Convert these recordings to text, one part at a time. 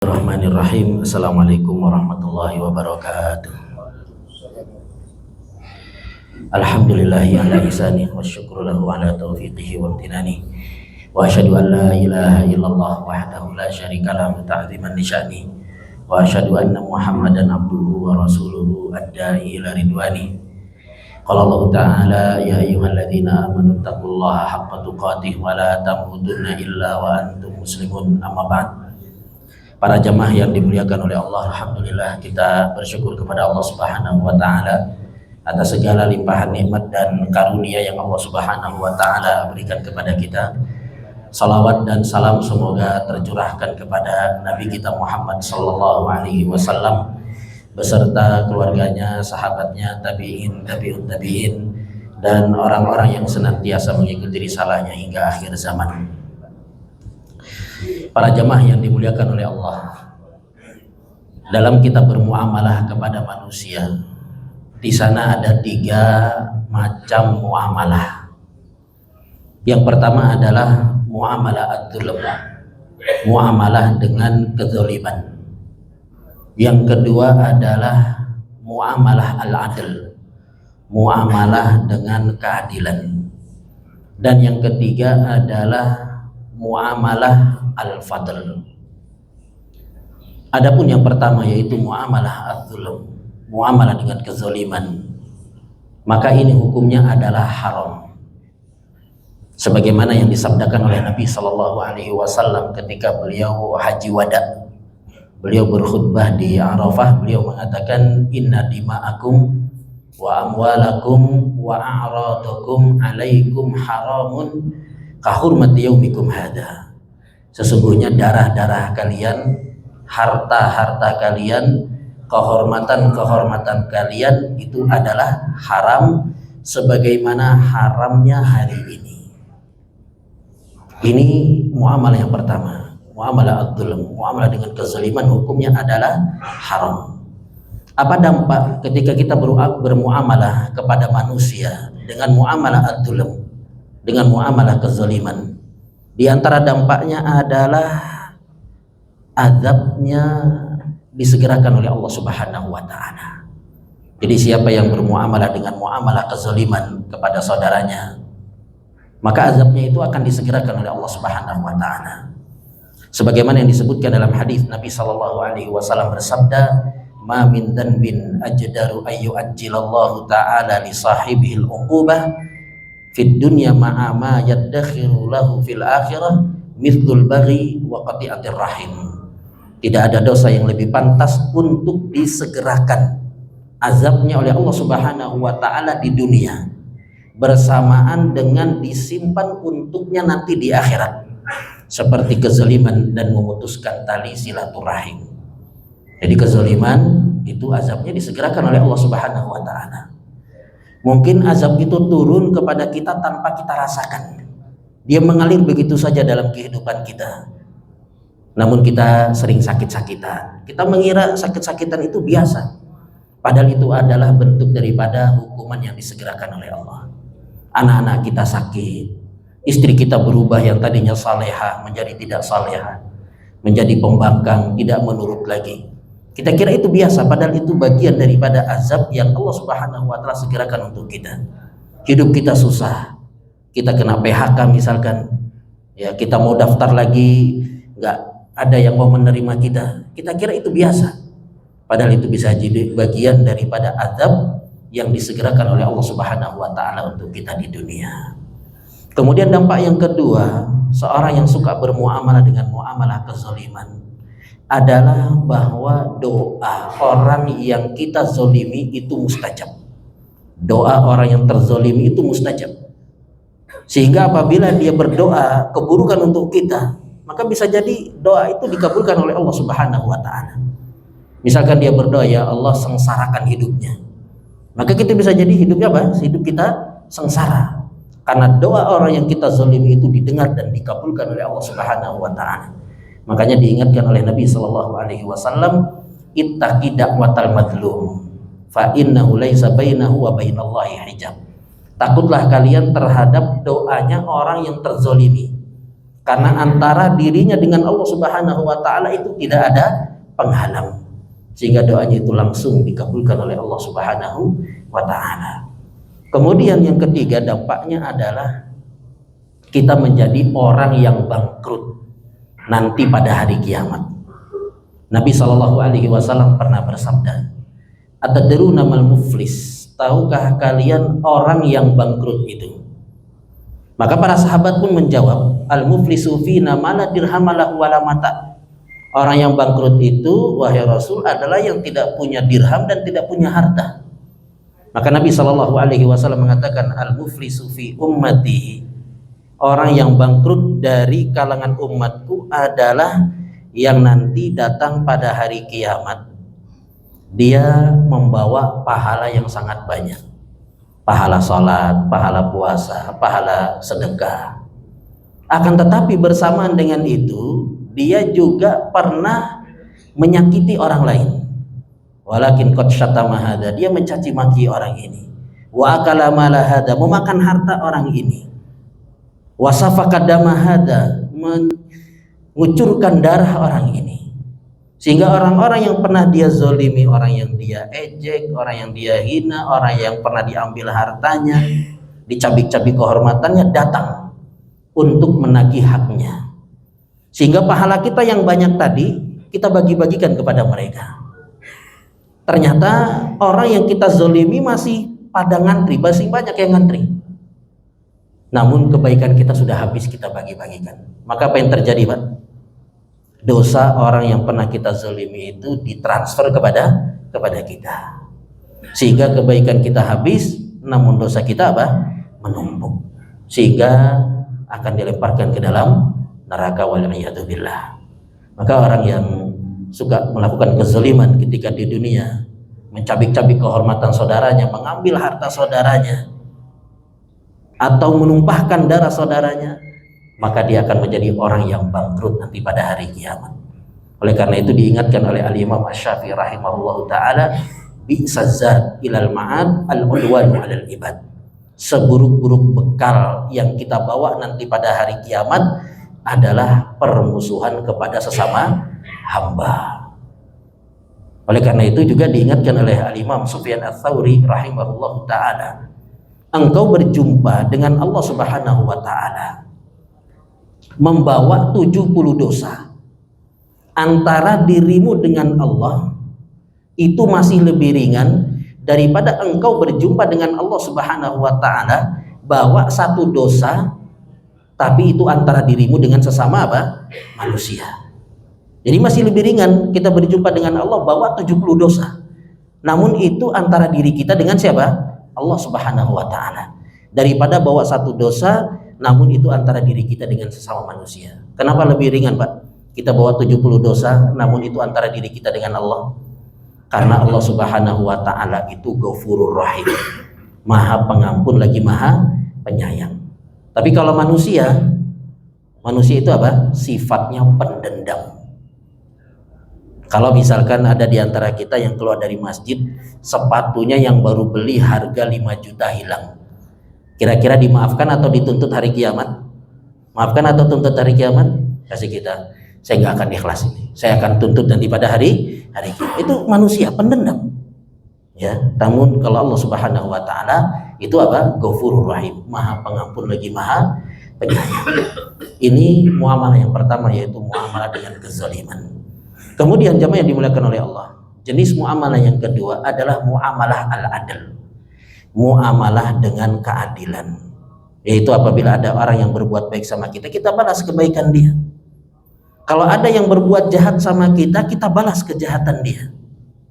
Bismillahirrahmanirrahim. Assalamualaikum warahmatullahi wabarakatuh. Alhamdulillahi ala ihsanih wa syukru lahu ala taufiqihi wa amtinani. Wa asyhadu an la ilaha illallah wahdahu la syarika lahu ta'ziman li sya'ni. Wa asyhadu anna Muhammadan abduhu wa rasuluhu ad-da'i ila ridwani. Qala Allah Ta'ala ya ayyuhalladzina amanu taqullaha haqqa tuqatih wa la tamutunna illa wa antum muslimun. Amma ba'd. Para jamaah yang dimuliakan oleh Allah, alhamdulillah kita bersyukur kepada Allah Subhanahu wa taala atas segala limpahan nikmat dan karunia yang Allah Subhanahu wa taala berikan kepada kita. Salawat dan salam semoga tercurahkan kepada Nabi kita Muhammad sallallahu alaihi wasallam beserta keluarganya, sahabatnya, tabi'in, tabi'ut tabi'in, dan orang-orang yang senantiasa mengikuti risalahnya hingga akhir zaman. Para jamaah yang dimuliakan oleh Allah, dalam kita bermuamalah kepada manusia, di sana ada 3 macam muamalah. Yang pertama adalah muamalah ad-dzulm, muamalah dengan kezaliman. Yang kedua adalah muamalah al-adl, muamalah dengan keadilan. Dan yang ketiga adalah muamalah al-fadl. Adapun yang pertama yaitu muamalah az-zulm, muamalah dengan kezaliman, maka ini hukumnya adalah haram. Sebagaimana yang disabdakan oleh Nabi sallallahu alaihi wasallam ketika beliau haji wada. Beliau berkhutbah di Arafah, beliau mengatakan inna dima'akum wa amwalakum wa a'radakum alaikum haramun kahurmati yaumikum hadha. Sesungguhnya darah-darah kalian, harta-harta kalian, kehormatan-kehormatan kalian itu adalah haram sebagaimana haramnya hari ini. Ini muamalah yang pertama, muamalah ad-dzulm, muamalah dengan kezaliman hukumnya adalah haram. Apa dampak ketika kita bermuamalah kepada manusia dengan muamalah ad-dzulm, dengan muamalah kezaliman? Di antara dampaknya adalah azabnya disegerakan oleh Allah Subhanahu wa taala. Jadi siapa yang bermuamalah dengan muamalah kezaliman kepada saudaranya, maka azabnya itu akan disegerakan oleh Allah Subhanahu wa taala. Sebagaimana yang disebutkan dalam hadis Nabi sallallahu alaihi wasallam bersabda, "Ma min dhanbin ajdaru ayyu'ajjilallahu ta'ala li sahibihi al-uqubah fid dunya ma'a ma yaddakhiru lahu fil akhirah mithlul baghi wa qati'atir rahim." Tidak ada dosa yang lebih pantas untuk disegerakan azabnya oleh Allah Subhanahu wa taala di dunia bersamaan dengan disimpan untuknya nanti di akhirat, seperti kezaliman dan memutuskan tali silaturahim. Jadi kezaliman itu azabnya disegerakan oleh Allah Subhanahu wa taala. Mungkin azab itu turun kepada kita tanpa kita rasakan. Dia mengalir begitu saja dalam kehidupan kita. Namun kita sering sakit-sakitan. Kita mengira sakit-sakitan itu biasa. Padahal itu adalah bentuk daripada hukuman yang disegerakan oleh Allah. Anak-anak kita sakit. Istri kita berubah yang tadinya salehah menjadi tidak salehah. Menjadi pembangkang, tidak menurut lagi. Kita kira itu biasa, padahal itu bagian daripada azab yang Allah Subhanahu wa taala segerakan untuk kita. Hidup kita susah, kita kena PHK misalkan, ya kita mau daftar lagi, nggak ada yang mau menerima kita. Kita kira itu biasa, padahal itu bisa jadi bagian daripada azab yang disegerakan oleh Allah Subhanahu wa taala untuk kita di dunia. Kemudian dampak yang kedua, seorang yang suka bermuamalah dengan muamalah kezaliman adalah bahwa doa orang yang kita zolimi itu mustajab. Doa orang yang terzolimi itu mustajab. Sehingga apabila dia berdoa keburukan untuk kita, maka bisa jadi doa itu dikabulkan oleh Allah Subhanahu wa taala. Misalkan dia berdoa, ya Allah sengsarakan hidupnya, maka kita bisa jadi hidupnya apa? Hidup kita sengsara. Karena doa orang yang kita zolimi itu didengar dan dikabulkan oleh Allah Subhanahu wa taala. Makanya diingatkan oleh Nabi sallallahu alaihi wasallam, ittaqi da'watal madlum fa innahu laisa bainahu wa bainallahi hijab. Takutlah kalian terhadap doanya orang yang terzolimi, Karena antara dirinya dengan Allah Subhanahu wa taala itu tidak ada penghalang, sehingga doanya itu langsung dikabulkan oleh Allah Subhanahu wa taala. Kemudian yang ketiga dampaknya adalah kita menjadi orang yang bangkrut nanti pada hari kiamat. Nabi Shallallahu alaihi wasallam pernah bersabda, "Atadruna mal muflis?" Tahukah kalian orang yang bangkrut itu? Maka para sahabat pun menjawab, "Al-muflisu fina ma la dirham lahu wala mata." Orang yang bangkrut itu, wahai Rasul, adalah yang tidak punya dirham dan tidak punya harta. Maka Nabi Shallallahu alaihi wasallam mengatakan, "Al-muflisu fi ummati." Orang yang bangkrut dari kalangan umatku adalah yang nanti datang pada hari kiamat. Dia membawa pahala yang sangat banyak. Pahala sholat, pahala puasa, pahala sedekah. Akan tetapi bersamaan dengan itu, dia juga pernah menyakiti orang lain. Walakin qad syatama hadza, dia mencaci maki orang ini. Wa akala mala hadza, memakan harta orang ini. Wa safaka dama hadza, mengucurkan darah orang ini. Sehingga orang-orang yang pernah dia zolimi, orang yang dia ejek, orang yang dia hina, orang yang pernah diambil hartanya, dicabik-cabik kehormatannya, datang untuk menagih haknya. Sehingga pahala kita yang banyak tadi kita bagi-bagikan kepada mereka. Ternyata orang yang kita zolimi masih pada ngantri, masih banyak yang ngantri. Namun kebaikan kita sudah habis kita bagi-bagikan. Maka apa yang terjadi, Pak? Dosa orang yang pernah kita zalimi itu ditransfer kepada kita, sehingga kebaikan kita habis, namun dosa kita menumpuk, sehingga akan dilemparkan ke dalam neraka wal'iyadzubillah. Maka orang yang suka melakukan kezaliman ketika di dunia, mencabik-cabik kehormatan saudaranya, mengambil harta saudaranya, atau menumpahkan darah saudaranya, maka dia akan menjadi orang yang bangkrut nanti pada hari kiamat. Oleh karena itu diingatkan oleh Al-Imam Asy-Syafi'i rahimahullahu taala, bi'sazad ilal ma'ad al-udwanu 'alal ibad. Seburuk-buruk bekal yang kita bawa nanti pada hari kiamat adalah permusuhan kepada sesama hamba. Oleh karena itu juga diingatkan oleh Al-Imam Sufyan Ats-Tsauri rahimahullahu taala, engkau berjumpa dengan Allah Subhanahu wa taala membawa 70 dosa, antara dirimu dengan Allah itu masih lebih ringan daripada engkau berjumpa dengan Allah Subhanahu wa taala bawa satu dosa, tapi itu antara dirimu dengan sesama manusia. Jadi masih lebih ringan kita berjumpa dengan Allah bawa 70 dosa, namun itu antara diri kita dengan siapa? Allah Subhanahu wa taala, daripada bawa satu dosa namun itu antara diri kita dengan sesama manusia. Kenapa lebih ringan, Pak? Kita bawa 70 dosa namun itu antara diri kita dengan Allah. Karena Allah Subhanahu wa taala itu Ghafurur Rahim, Maha Pengampun lagi Maha Penyayang. Tapi kalau manusia itu apa? Sifatnya pendendam. Kalau misalkan ada di antara kita yang keluar dari masjid, sepatunya yang baru beli harga 5 juta hilang, kira-kira dimaafkan atau dituntut hari kiamat? Maafkan atau tuntut hari kiamat? Kasih kita, saya nggak akan ikhlas ini, saya akan tuntut nanti pada hari kiamat. Itu manusia pendendam, ya. Namun kalau Allah Subhanahu wa taala itu apa? Ghafurur Rahim, Maha Pengampun lagi Maha Penyayang. Ini muamalah yang pertama, yaitu muamalah dengan kezaliman. Kemudian jamaah yang dimuliakan oleh Allah, jenis muamalah yang kedua adalah muamalah al-adl, muamalah dengan keadilan, yaitu apabila ada orang yang berbuat baik sama kita, kita balas kebaikan dia. Kalau ada yang berbuat jahat sama kita, kita balas kejahatan dia.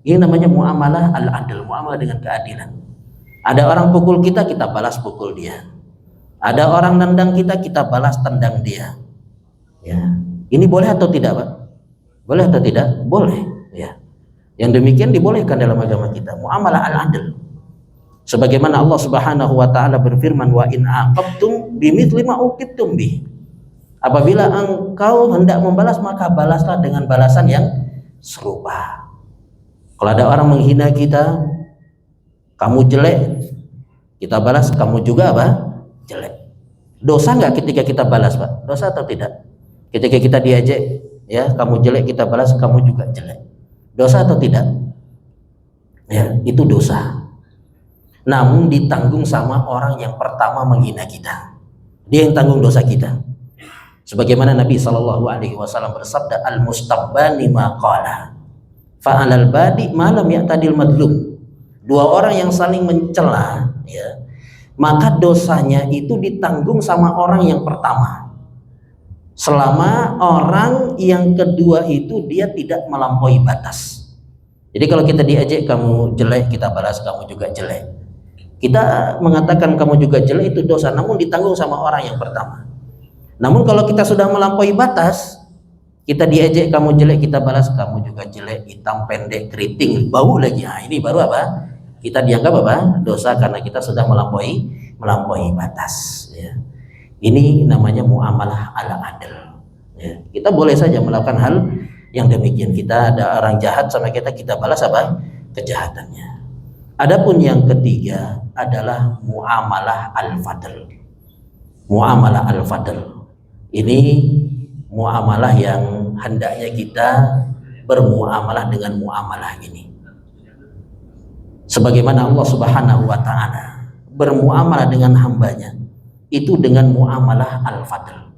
Ini namanya muamalah al-adl, muamalah dengan keadilan. Ada orang pukul kita, kita balas pukul dia. Ada orang nendang kita, kita balas tendang dia. Ya, ini boleh atau tidak, Pak? Boleh atau tidak? Boleh. Ya, yang demikian dibolehkan dalam agama kita, muamalah al-adl. Sebagaimana Allah Subhanahu wa taala berfirman, wa in aqabtum bimithli ma uqibtum bih. Apabila engkau hendak membalas, maka balaslah dengan balasan yang serupa. Kalau ada orang menghina kita, kamu jelek, kita balas kamu juga jelek. Dosa nggak ketika kita balas, Pak? Dosa atau tidak? Ketika kita diejek, ya kamu jelek, kita balas kamu juga jelek. Dosa atau tidak? Ya, itu dosa. Namun ditanggung sama orang yang pertama menghina kita. Dia yang tanggung dosa kita. Sebagaimana Nabi SAW bersabda, al-mustabbani ma qala fa'alal badi ma lam ya'tadil madlum. Dua orang yang saling mencela, ya, maka dosanya itu ditanggung sama orang yang pertama, selama orang yang kedua itu dia tidak melampaui batas. Jadi kalau kita diejek kamu jelek, kita balas kamu juga jelek. Kita mengatakan kamu juga jelek itu dosa, namun ditanggung sama orang yang pertama. Namun kalau kita sudah melampaui batas, kita diejek kamu jelek, kita balas kamu juga jelek, hitam, pendek, keriting, bau lagi. Nah, ini baru apa? Kita dianggap apa? Dosa karena kita sudah melampaui batas. Ya. Ini namanya muamalah ala adil. Ya. Kita boleh saja melakukan hal yang demikian. Kita ada orang jahat sama kita, kita balas apa? Kejahatannya. Adapun yang ketiga adalah muamalah al-fadl. Muamalah al-fadl. Ini muamalah yang hendaknya kita bermuamalah dengan muamalah ini. Sebagaimana Allah Subhanahu wa ta'ala bermuamalah dengan hambanya itu dengan muamalah al-fadl.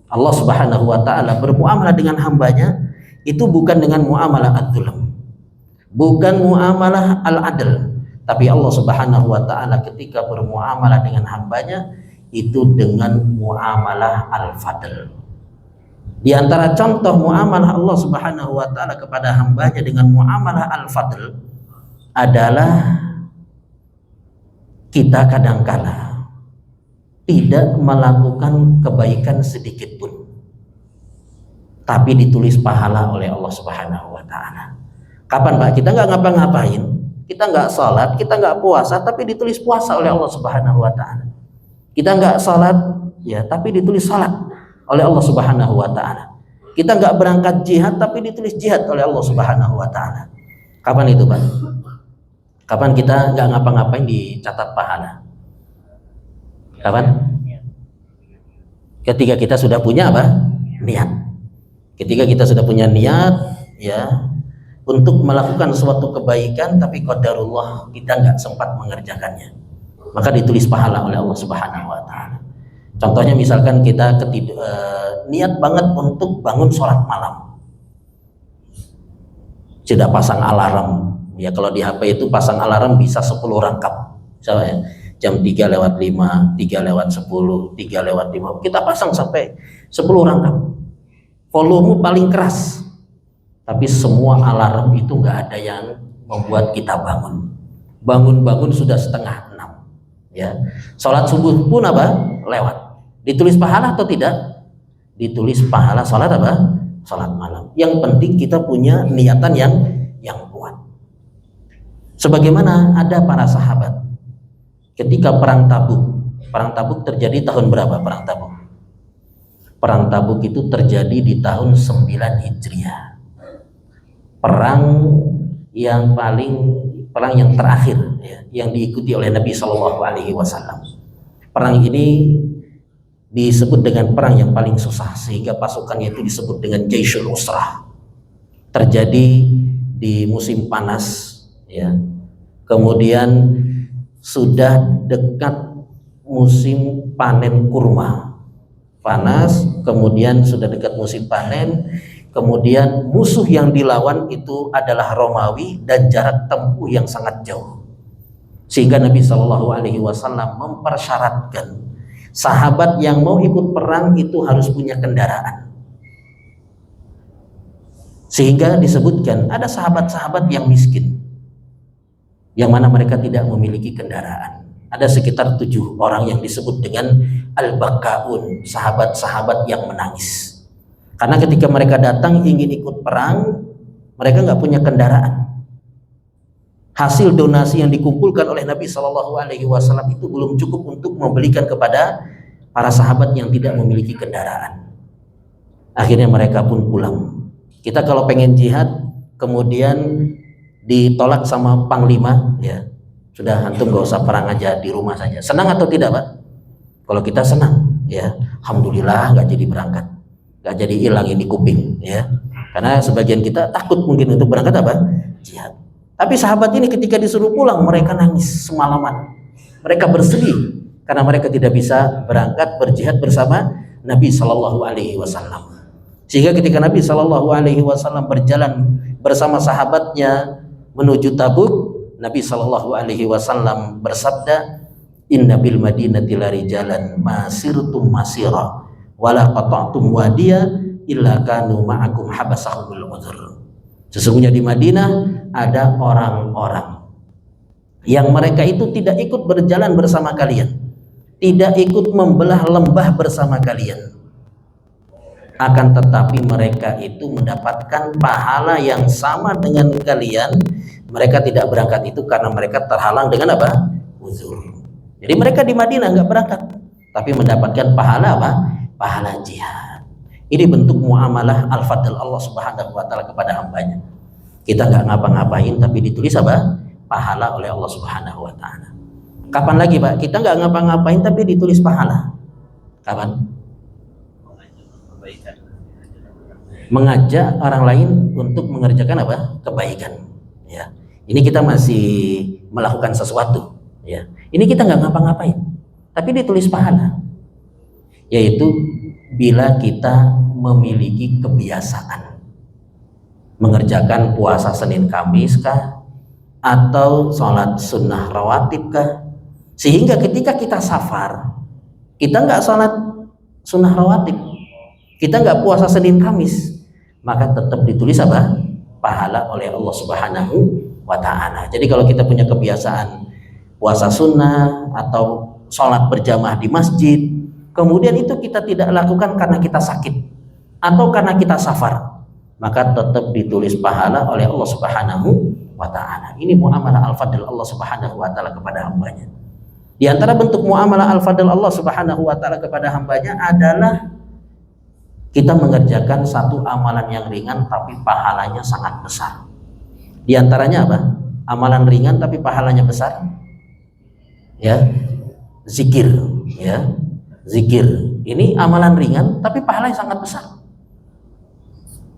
Allah Subhanahu wa ta'ala bermuamalah dengan hambanya itu bukan dengan muamalah ad-dzulm, bukan muamalah al-adl, tapi Allah Subhanahu wa ta'ala ketika bermuamalah dengan hambanya itu dengan muamalah al-fadl. Di antara contoh muamalah Allah Subhanahu wa ta'ala kepada hambanya dengan muamalah al-fadl adalah kita kadangkala tidak melakukan kebaikan sedikit pun, tapi ditulis pahala oleh Allah Subhanahu wa ta'ala. Kapan Pak? Kita nggak ngapa-ngapain, kita nggak sholat, kita nggak puasa, tapi ditulis puasa oleh Allah Subhanahu wa ta'ala. Kita nggak sholat, ya, tapi ditulis sholat oleh Allah Subhanahu wa ta'ala. Kita nggak berangkat jihad, tapi ditulis jihad oleh Allah Subhanahu wa ta'ala. Kapan itu Pak? Kapan kita nggak ngapa-ngapain dicatat pahala? Kapan? Ketika kita sudah punya apa? Niat. Ketika kita sudah punya niat, ya, untuk melakukan suatu kebaikan, tapi qadarullah kita nggak sempat mengerjakannya, maka ditulis pahala oleh Allah Subhanahu wa ta'ala. Contohnya misalkan kita niat banget untuk bangun sholat malam, sudah pasang alarm, ya kalau di HP itu pasang alarm bisa 10 rangkap, misalnya ya, jam 3:05, 3:10, 3:05, kita pasang sampai 10 rangkap, volume paling keras, tapi semua alarm itu nggak ada yang membuat kita bangun sudah 5:30, ya. Sholat subuh pun apa? Lewat. Ditulis pahala atau tidak? Ditulis pahala sholat apa? Sholat malam. Yang penting kita punya niatan yang kuat. Sebagaimana ada para sahabat ketika perang Tabuk terjadi tahun berapa perang Tabuk? Perang Tabuk itu terjadi di tahun 9 Hijriah. Perang yang terakhir, ya, yang diikuti oleh Nabi SAW. Perang ini disebut dengan perang yang paling susah, sehingga pasukannya itu disebut dengan Jaisyul Usrah. Terjadi di musim panas, ya. Kemudian sudah dekat musim panen kurma, panas, kemudian sudah dekat musim panen, kemudian musuh yang dilawan itu adalah Romawi dan jarak tempuh yang sangat jauh, sehingga Nabi SAW mempersyaratkan sahabat yang mau ikut perang itu harus punya kendaraan. Sehingga disebutkan ada sahabat-sahabat yang miskin, yang mana mereka tidak memiliki kendaraan. Ada sekitar 7 orang yang disebut dengan al-bakaun, sahabat-sahabat yang menangis. Karena ketika mereka datang ingin ikut perang, mereka nggak punya kendaraan. Hasil donasi yang dikumpulkan oleh Nabi SAW itu belum cukup untuk membelikan kepada para sahabat yang tidak memiliki kendaraan. Akhirnya mereka pun pulang. Kita kalau pengen jihad kemudian ditolak sama panglima, ya sudah, antum gak usah perang aja, di rumah saja. Senang atau tidak Pak? Kalau kita senang, ya alhamdulillah nggak jadi berangkat. nggak jadi hilang ini kuping ya. Karena sebagian kita takut mungkin untuk berangkat apa? Jihad. Tapi sahabat ini ketika disuruh pulang mereka nangis semalaman. Mereka bersedih karena mereka tidak bisa berangkat berjihad bersama Nabi Shallallahu Alaihi Wasallam. Sehingga ketika Nabi Shallallahu Alaihi Wasallam berjalan bersama sahabatnya menuju Tabuk, Nabi Shallallahu Alaihi Wasallam bersabda, Inna bil Madinati larijalan masirtum masira wala qata'tum wadiya illa kanu ma'akum habasahumul udhur. Sesungguhnya di Madinah ada orang-orang yang mereka itu tidak ikut berjalan bersama kalian, tidak ikut membelah lembah bersama kalian, akan tetapi mereka itu mendapatkan pahala yang sama dengan kalian. Mereka tidak berangkat itu karena mereka terhalang dengan apa? Uzur. Jadi mereka di Madinah nggak berangkat, tapi mendapatkan pahala apa? Pahala jihad. Ini bentuk muamalah al-fadl Allah Subhanahu wa taala kepada hambanya. Kita nggak ngapa-ngapain tapi ditulis apa? Pahala oleh Allah Subhanahu wa taala. Kapan lagi, Pak? Kita nggak ngapa-ngapain tapi ditulis pahala. Kapan? Mengajak orang lain untuk mengerjakan apa? Kebaikan. Ya. Ini kita masih melakukan sesuatu. Ya. Ini kita nggak ngapa-ngapain, tapi ditulis pahala. Yaitu bila kita memiliki kebiasaan mengerjakan puasa Senin Kamis kah, atau sholat sunnah rawatib kah, sehingga ketika kita safar kita nggak sholat sunnah rawatib, kita nggak puasa Senin Kamis, maka tetap ditulis apa? Pahala oleh Allah Subhanahu wa ta'ala. Jadi kalau kita punya kebiasaan puasa sunnah atau sholat berjamaah di masjid, kemudian itu kita tidak lakukan karena kita sakit atau karena kita safar, maka tetap ditulis pahala oleh Allah Subhanahu wa ta'ala. Ini muamalah al-fadl Allah Subhanahu wa ta'ala kepada hambanya. Di antara bentuk muamalah al-fadl Allah Subhanahu wa ta'ala kepada hambanya adalah kita mengerjakan satu amalan yang ringan tapi pahalanya sangat besar. Di antaranya apa? Amalan ringan tapi pahalanya besar. Ya, zikir, ya. Zikir ini amalan ringan tapi pahalanya sangat besar.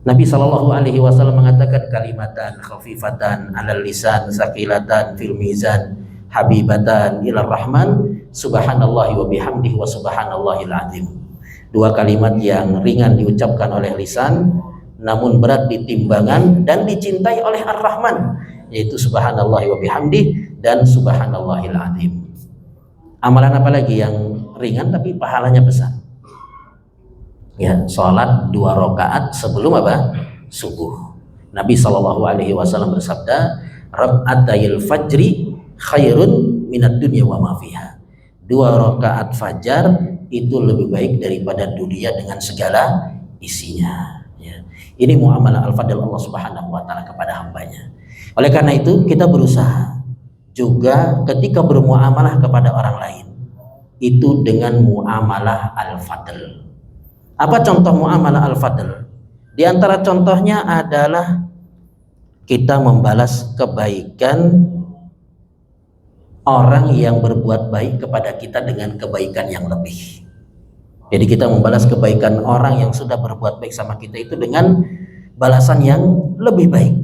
Nabi Shallallahu Alaihi Wasallam mengatakan kalimatan khafifatan alal lisan sakilatan fil mizan habibatan ilar rahman subhanallahi wa bihamdihi wa subhanallahil azim. Dua kalimat yang ringan diucapkan oleh lisan namun berat di timbangan dan dicintai oleh Ar-Rahman, yaitu subhanallahi wa bihamdihi dan subhanallahil azim. Amalan apa lagi yang ringan tapi pahalanya besar? Ya, sholat 2 rakaat sebelum apa? Subuh. Nabi Shallallahu Alaihi Wasallam bersabda, "Rak'atayil fajri khairun minad dunya wa ma fiha." 2 rakaat fajar itu lebih baik daripada dunia dengan segala isinya. Ya. Ini muamalah al-fadl Allah Subhanahu wa ta'ala kepada hambanya. Oleh karena itu kita berusaha juga ketika bermuamalah kepada orang lain itu dengan muamalah al-fadl. Apa contoh muamalah al-fadl? Di antara contohnya adalah kita membalas kebaikan orang yang berbuat baik kepada kita dengan kebaikan yang lebih. Jadi kita membalas kebaikan orang yang sudah berbuat baik sama kita itu dengan balasan yang lebih baik.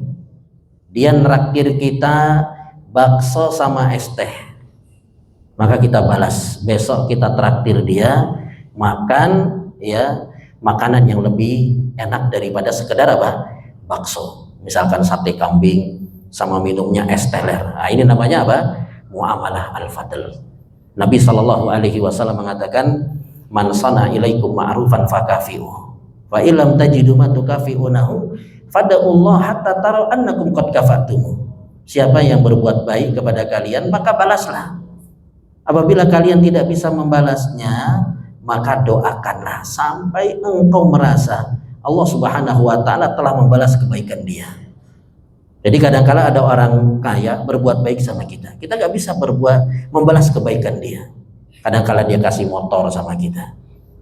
Dia neraktir kita bakso sama es teh, maka kita balas, besok kita traktir dia makan ya makanan yang lebih enak daripada sekedar apa? Bakso. Misalkan sate kambing sama minumnya es teler. Nah, ini namanya apa? Muamalah al-fadl. Nabi Shallallahu Alaihi Wasallam mengatakan, man sana ilaikum ma'rufan fakafi'u wa illam tajidu ma tukafi'unahu fada'ullah hatta taraw annakum qad kafatum. Siapa yang berbuat baik kepada kalian maka balaslah. Apabila kalian tidak bisa membalasnya, maka doakanlah sampai engkau merasa Allah Subhanahu wa ta'ala telah membalas kebaikan dia. Jadi kadang-kala ada orang kaya berbuat baik sama kita, kita nggak bisa membalas kebaikan dia. Kadang-kala dia kasih motor sama kita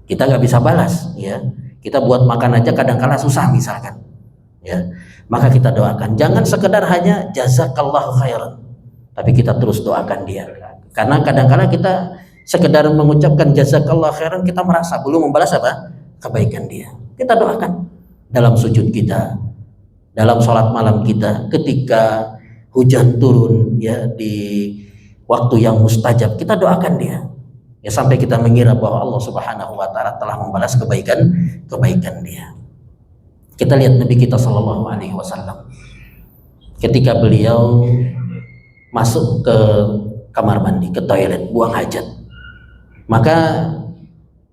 nggak bisa balas, ya. Kita buat makan aja kadang-kala susah misalkan, ya. Maka kita doakan, jangan sekedar hanya jazakallahu khairan, tapi kita terus doakan dia. Karena kadang-kala kita sekedar mengucapkan jazakallahu khairan, kita merasa belum membalas apa? Kebaikan dia. Kita doakan dalam sujud kita, dalam sholat malam kita, ketika hujan turun ya di waktu yang mustajab, kita doakan dia. Ya sampai kita mengira bahwa Allah Subhanahu wa taala telah membalas kebaikan dia. Kita lihat Nabi kita sallallahu alaihi wasallam. Ketika beliau masuk ke kamar mandi, ke toilet, buang hajat, maka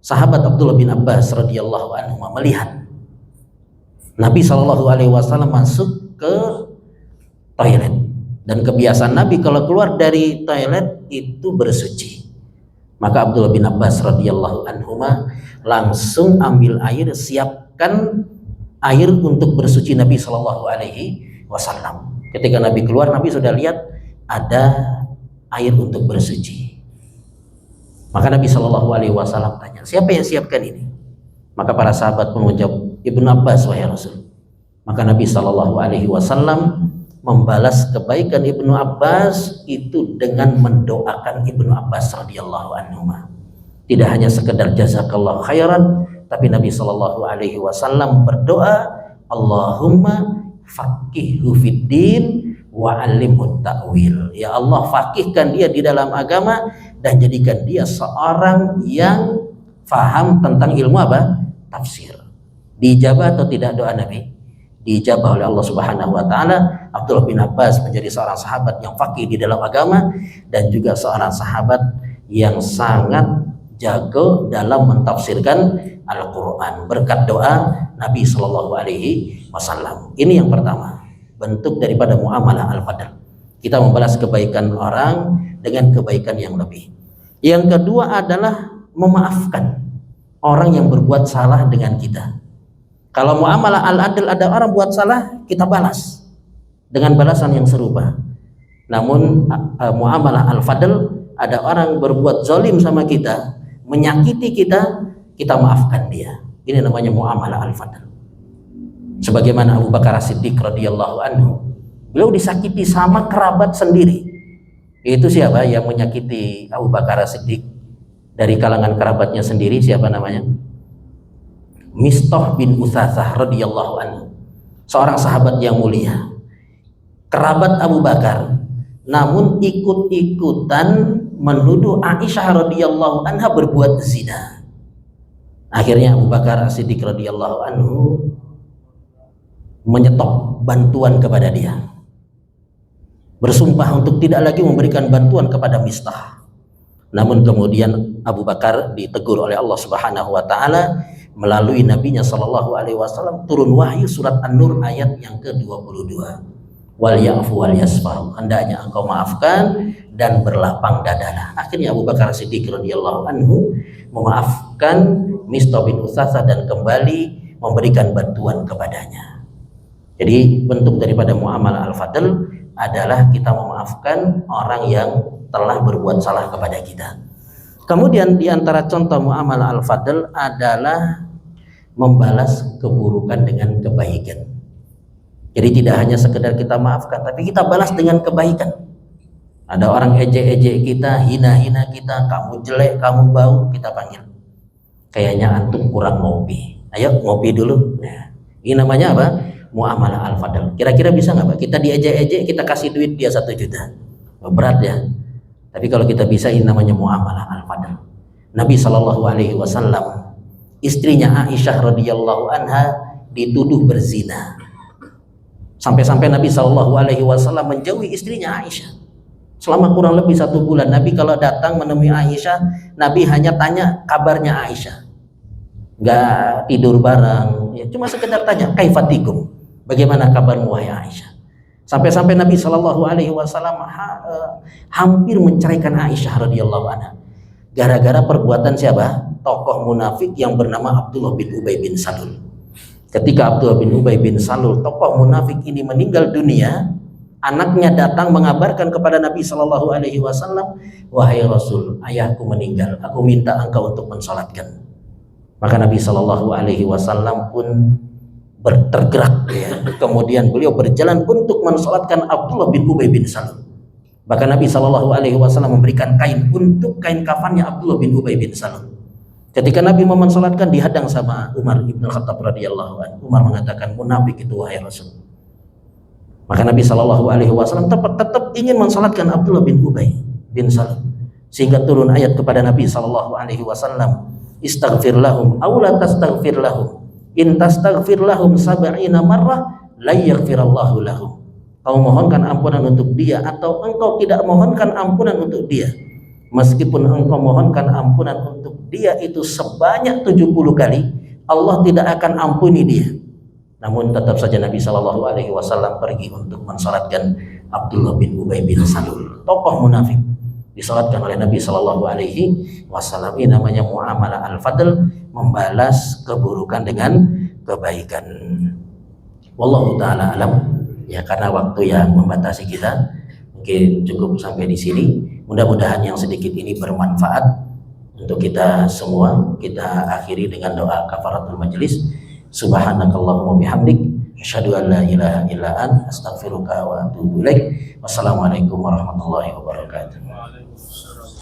sahabat Abdullah bin Abbas radhiyallahu anhu melihat Nabi sallallahu alaihi wasallam masuk ke toilet, dan kebiasaan Nabi kalau keluar dari toilet itu bersuci. Maka Abdullah bin Abbas radhiyallahu anhu langsung ambil air, siapkan air untuk bersuci Nabi sallallahu alaihi wasallam. Ketika Nabi keluar, Nabi sudah lihat ada air untuk bersuci. Maka Nabi sallallahu alaihi wasallam tanya, siapa yang siapkan ini? Maka para sahabat pun menjawab, Ibnu Abbas wahai Rasul. Maka Nabi sallallahu alaihi wasallam membalas kebaikan Ibnu Abbas itu dengan mendoakan Ibnu Abbas radhiyallahu anhu. Tidak hanya sekedar jazakallahu khairan, tapi Nabi sallallahu alaihi wasallam berdoa, Allahumma faqihhu fiddin wa 'allimhu ta'wil. Ya Allah, faqihkan dia di dalam agama dan jadikan dia seorang yang faham tentang ilmu apa? Tafsir. Diijabah atau tidak doa Nabi? Diijabah oleh Allah Subhanahu wa taala. Abdullah bin Abbas menjadi seorang sahabat yang faqih di dalam agama dan juga seorang sahabat yang sangat jago dalam mentafsirkan Al-Qur'an berkat doa Nabi sallallahu alaihi wasallam. Ini yang pertama, bentuk daripada muamalah al-fadl. Kita membalas kebaikan orang dengan kebaikan yang lebih. Yang kedua adalah memaafkan orang yang berbuat salah dengan kita. Kalau muamalah al-adl, ada orang buat salah, kita balas dengan balasan yang serupa. Namun muamalah al-fadl, ada orang berbuat zalim sama kita, menyakiti kita, kita maafkan dia. Ini namanya muamalah al-fadl. Sebagaimana Abu Bakar As-Siddiq radhiyallahu anhu, beliau disakiti sama kerabat sendiri. Itu siapa yang menyakiti Abu Bakar As-Siddiq? Dari kalangan kerabatnya sendiri, siapa namanya? Mistah bin Utsatsah radhiyallahu anhu, seorang sahabat yang mulia, kerabat Abu Bakar, namun ikut-ikutan menuduh Aisyah radhiyallahu anha berbuat zina. Akhirnya Abu Bakar As-Siddiq radhiyallahu anhu menyetop bantuan kepada dia, bersumpah untuk tidak lagi memberikan bantuan kepada Mistah. Namun kemudian Abu Bakar ditegur oleh Allah Subhanahu wa taala melalui nabinya sallallahu alaihi wasallam, turun wahyu surat An-Nur ayat yang ke-22. Wal ya'fu wal yasfahu, hendaknya engkau maafkan dan berlapang dadalah. Akhirnya Abu Bakar Siddiq radhiyallahu anhu memaafkan Mistah bin Utsatsah dan kembali memberikan bantuan kepadanya. Jadi bentuk daripada muamalah al-fadl adalah kita memaafkan orang yang telah berbuat salah kepada kita. Kemudian di antara contoh muamalah al-fadl adalah membalas keburukan dengan kebaikan. Jadi tidak hanya sekedar kita maafkan, tapi kita balas dengan kebaikan. Ada orang ejek-ejek kita, hina-hina kita, kamu jelek, kamu bau, kita panggil. Kayaknya antum kurang ngopi. Ayo ngopi dulu. Nah, ini namanya apa? Muamalah al-fadl. Kira-kira bisa nggak Pak? Kita diejek-ejek, kita kasih duit dia 1 juta. Berat ya. Tapi kalau kita bisa, ini namanya muamalah al-fadl. Nabi sallallahu alaihi wasallam, istrinya Aisyah radhiyallahu anha dituduh berzina. Sampai-sampai Nabi sallallahu alaihi wasallam menjauhi istrinya Aisyah selama kurang lebih 1 bulan. Nabi kalau datang menemui Aisyah, Nabi hanya tanya kabarnya Aisyah. Nggak tidur bareng, ya, cuma sekedar tanya, kaifatikum, bagaimana kabarmu wahai Aisyah? Sampai-sampai Nabi Shallallahu Alaihi Wasallam hampir menceraikan Aisyah radhiyallahu anha gara-gara perbuatan siapa? Tokoh munafik yang bernama Abdullah bin Ubay bin Salul. Ketika Abdullah bin Ubay bin Salul, tokoh munafik ini meninggal dunia, anaknya datang mengabarkan kepada Nabi Shallallahu Alaihi Wasallam, wahai Rasul, ayahku meninggal, aku minta engkau untuk mensalatkan. Maka Nabi Shallallahu Alaihi Wasallam pun tergerak, ya. Kemudian beliau berjalan untuk mensalatkan Abdullah bin Ubay bin Salul. Bahkan Nabi Shallallahu Alaihi Wasallam memberikan kain untuk kain kafannya Abdullah bin Ubay bin Salul. Ketika Nabi mau mensolatkan dihadang sama Umar ibn Khattab radhiyallahu anhu. Umar mengatakan, munafik itu wahai Rasul. Maka Nabi SAW tetap ingin mensolatkan Abdullah bin Ubay bin Salul, sehingga turun ayat kepada Nabi SAW, istaghfir lahum aw la tastaghfir lahum in tastaghfir lahum sab'ina marrah la yaghfirallahu lahum. Kau mohonkan ampunan untuk dia atau engkau tidak mohonkan ampunan untuk dia, meskipun engkau mohonkan ampunan untuk dia itu sebanyak 70 kali, Allah tidak akan ampuni dia. Namun tetap saja Nabi SAW pergi untuk mensalatkan Abdullah bin Ubay bin Salul, tokoh munafik, disalatkan oleh Nabi SAW. Ini namanya muamalah al-fadl, membalas keburukan dengan kebaikan. Wallahu ta'ala alam. Ya, karena waktu yang membatasi kita, mungkin cukup sampai di sini. Mudah-mudahan yang sedikit ini bermanfaat untuk kita semua. Kita akhiri dengan doa kafaratul majlis. Subhanakallahumma bihamdik, asyhadu an la ilaha illa anta, astaghfiruka wa atubu ilaik. Wassalamualaikum warahmatullahi wabarakatuh.